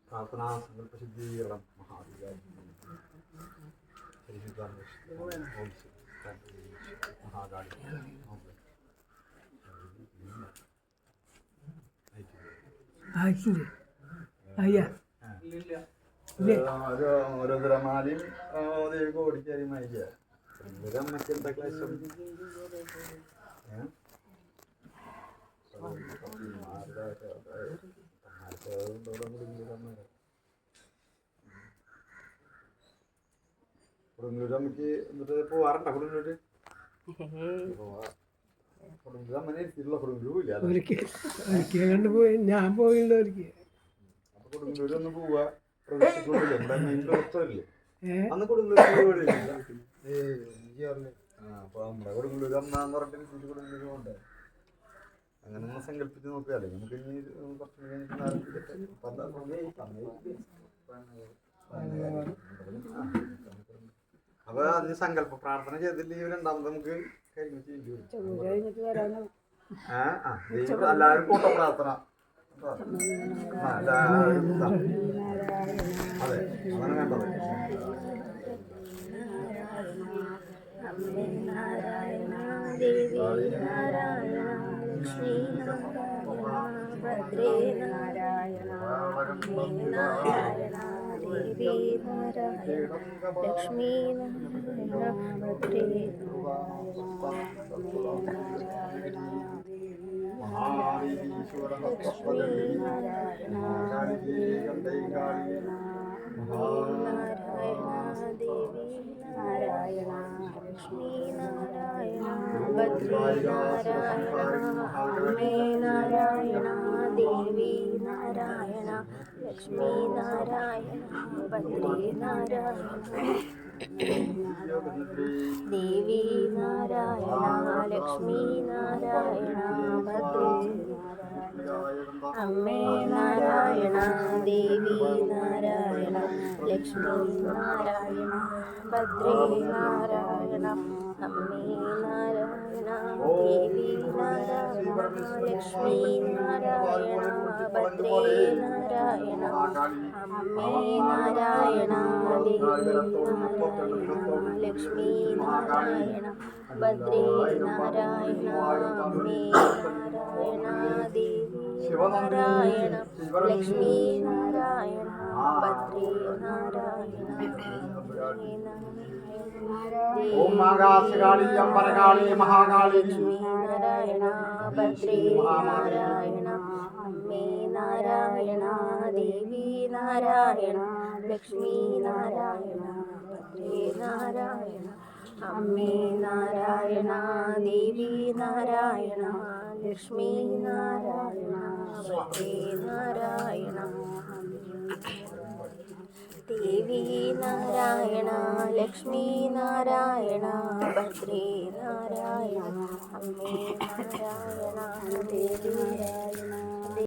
प्रार्थना संकल्प सिद्धीकरण महावीर महाकाली ഓരോരുത്തരമാരെയും ദേവിക്ക് ഓടിക്കാരി മരിക്കുക അമ്മയ്ക്ക് എന്താ ക്ലാസ് കൊടുങ്ങല്ലൂർ അമ്മയ്ക്ക് എന്നിട്ട് പോവാറുണ്ടോ കൊടുങ്ങല്ലൂര് കൊടുങ്ങല്ലൂർ അമ്മനെ ഇരുത്തിയിട്ടുള്ള കൊടുങ്ങല്ലൂർ ഇല്ല ഞാൻ പോയില്ലോ ഒരിക്കൽ. അപ്പൊ കൊടുങ്ങല്ലൂരൊന്ന് പോവാ പ്രദർശിക്കൊണ്ടില്ല എന്താ മെയിൻ പ്രവർത്തനല്ലേ അന്ന് കൊടുങ്ങല്ലൂർ അപ്പൊ നമ്മുടെ കൊടുങ്ങല്ലൂർ അമ്മ എന്ന് പറഞ്ഞിട്ട് കൊടുങ്ങല്ലൂർ ഉണ്ട് അങ്ങനെ നമ്മൾ സങ്കല്പിച്ച് നോക്കുകയല്ലേ നമുക്ക് ഇനി കുറച്ച് അപ്പൊ അതിന് സങ്കല്പ പ്രാർത്ഥന ചെയ്തില്ലെങ്കിൽ രണ്ടാമത് നമുക്ക് എല്ലാവരും കൂട്ട പ്രാർത്ഥന അതെ അങ്ങനെ വേണ്ടത് ശ്രീ ഭദ്രേ നാരായണ നാരായണ ദേവി നാരായണ ലക്ഷ്മീ നാരായണ ഭദ്രേ നാരായണ ലക്ഷ്മീ നാരായണ ഭദ്രേ നാരായണ അമ്മേ നാരായണ ദേവി നാരായണ ലക്ഷ്മീ നാരായണ ഭദ്രേ നാരായണ ദേവി നാരായണ ലക്ഷ്മീ നാരായണ ഭദ്രേ അമ്മേ നാരായണ ദേവി നാരായണ ലക്ഷ്മീ നാരായണ ഭദ്രേ നാരായണ അമ്മേ നാരായണ ദേവി നാരായണ ലക്ഷ്മീ നാരായണ ഭദ്രേ നാരായണ അമ്മേ നാരായണ ദേവി നാരായണ ലക്ഷ്മീ നാരായണ ഭദ്രേ നാരായണ അമ്മേ നാരായണ ദേവി നാരായണ ലക്ഷ്മീ നാരായണ ഭദ്രേ നാരായണ ഓം മാകാശകാളി അമ്പരകാളി മഹാകാളി ലക്ഷ്മീ നാരായണ ഭദ്രേ നാരായണ അമ്മേ നാരായണ ദേവി നാരായണ ലക്ഷ്മീ നാരായണ ഭദ്രേ നാരായണ അമ്മേ നാരായണ ദേവി നാരായണ ലക്ഷ്മീ നാരായണ ഭദ്രേ നാരായണ ദേവി നാരായണ ലക്ഷ്മീ നാരായണ ഭദ്രേ നാരായണ അമ്മേ നാരായണ ദേവി നാരായണ